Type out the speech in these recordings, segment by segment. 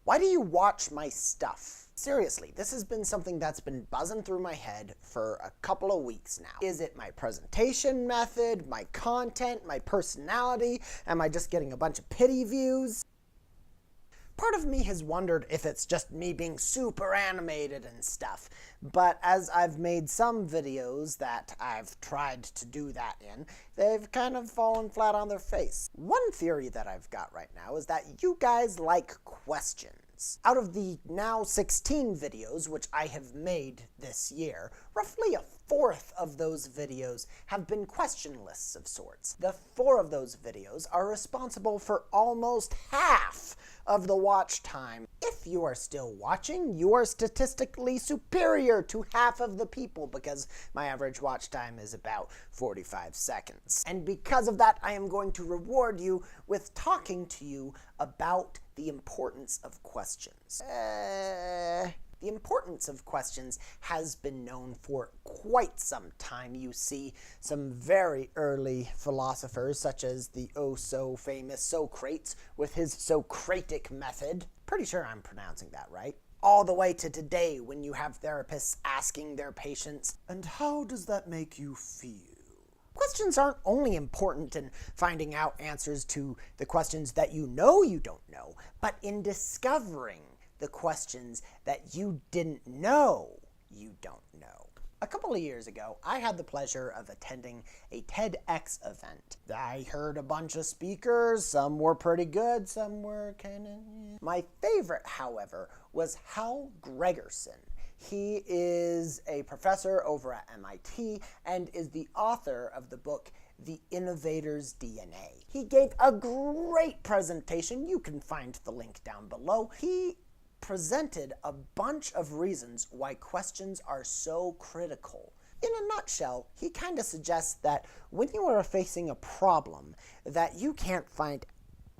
Why do you watch my stuff? Seriously, this has been something that's been buzzing through my head for a couple of weeks now. Is it my presentation method, my content, my personality? Am I just getting a bunch of pity views? Part of me has wondered if it's just me being super animated and stuff, but as I've made some videos that I've tried to do that in, they've kind of fallen flat on their face. One theory that I've got right now is that you guys like questions. Out of the now 16 videos which I have made this year, roughly a fourth of those videos have been question lists of sorts. The 4 of those videos are responsible for almost half of the watch time. If you are still watching, you are statistically superior to half of the people because my average watch time is about 45 seconds. And because of that, I am going to reward you with talking to you about the importance of questions. The importance of questions has been known for quite some time. You see some very early philosophers, such as the oh-so-famous Socrates with his Socratic method. Pretty sure I'm pronouncing that right. All the way to today, when you have therapists asking their patients, "And how does that make you feel?" Questions aren't only important in finding out answers to the questions that you don't know, but in discovering the questions that you didn't know you don't know. A couple of years ago, I had the pleasure of attending a TEDx event. I heard a bunch of speakers. Some were pretty good, some were kind of... My favorite, however, was Hal Gregersen. He is a professor over at MIT and is the author of the book The Innovator's DNA. He gave a great presentation. You can find the link down below. He presented a bunch of reasons why questions are so critical. In a nutshell, he kind of suggests that when you are facing a problem that you can't find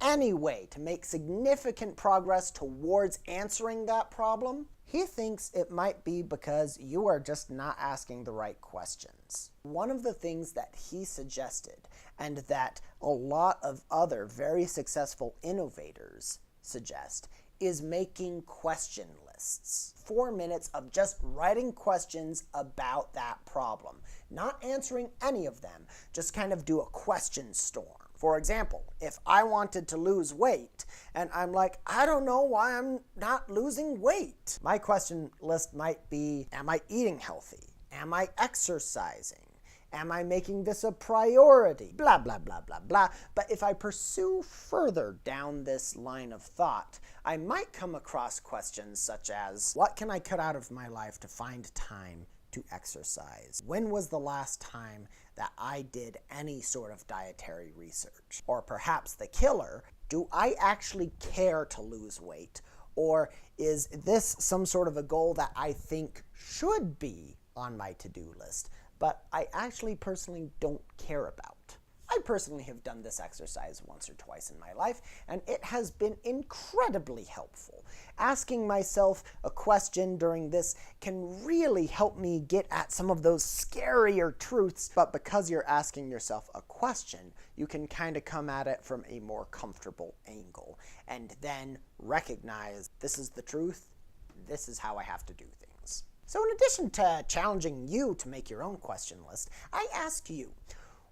any way to make significant progress towards answering that problem, he thinks it might be because you are just not asking the right questions. One of the things that he suggested, and that a lot of other very successful innovators suggest, is making question lists. 4 minutes of just writing questions about that problem. Not answering any of them, just kind of do a question storm. For example, if I wanted to lose weight, and I'm like, I don't know why I'm not losing weight. My question list might be, am I eating healthy? Am I exercising? Am I making this a priority? Blah, blah, blah, blah, blah. But if I pursue further down this line of thought, I might come across questions such as, what can I cut out of my life to find time to exercise? When was the last time that I did any sort of dietary research? Or perhaps the killer, do I actually care to lose weight? Or is this some sort of a goal that I think should be on my to-do list, but I actually personally don't care about? I personally have done this exercise once or twice in my life, and it has been incredibly helpful. Asking myself a question during this can really help me get at some of those scarier truths, but because you're asking yourself a question, you can kind of come at it from a more comfortable angle, and then recognize this is the truth, this is how I have to do things. So in addition to challenging you to make your own question list, I ask you,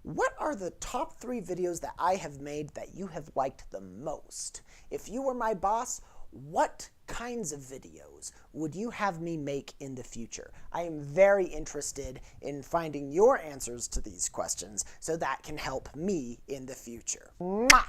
what are the top 3 videos that I have made that you have liked the most? If you were my boss, what kinds of videos would you have me make in the future? I am very interested in finding your answers to these questions so that can help me in the future. Mwah!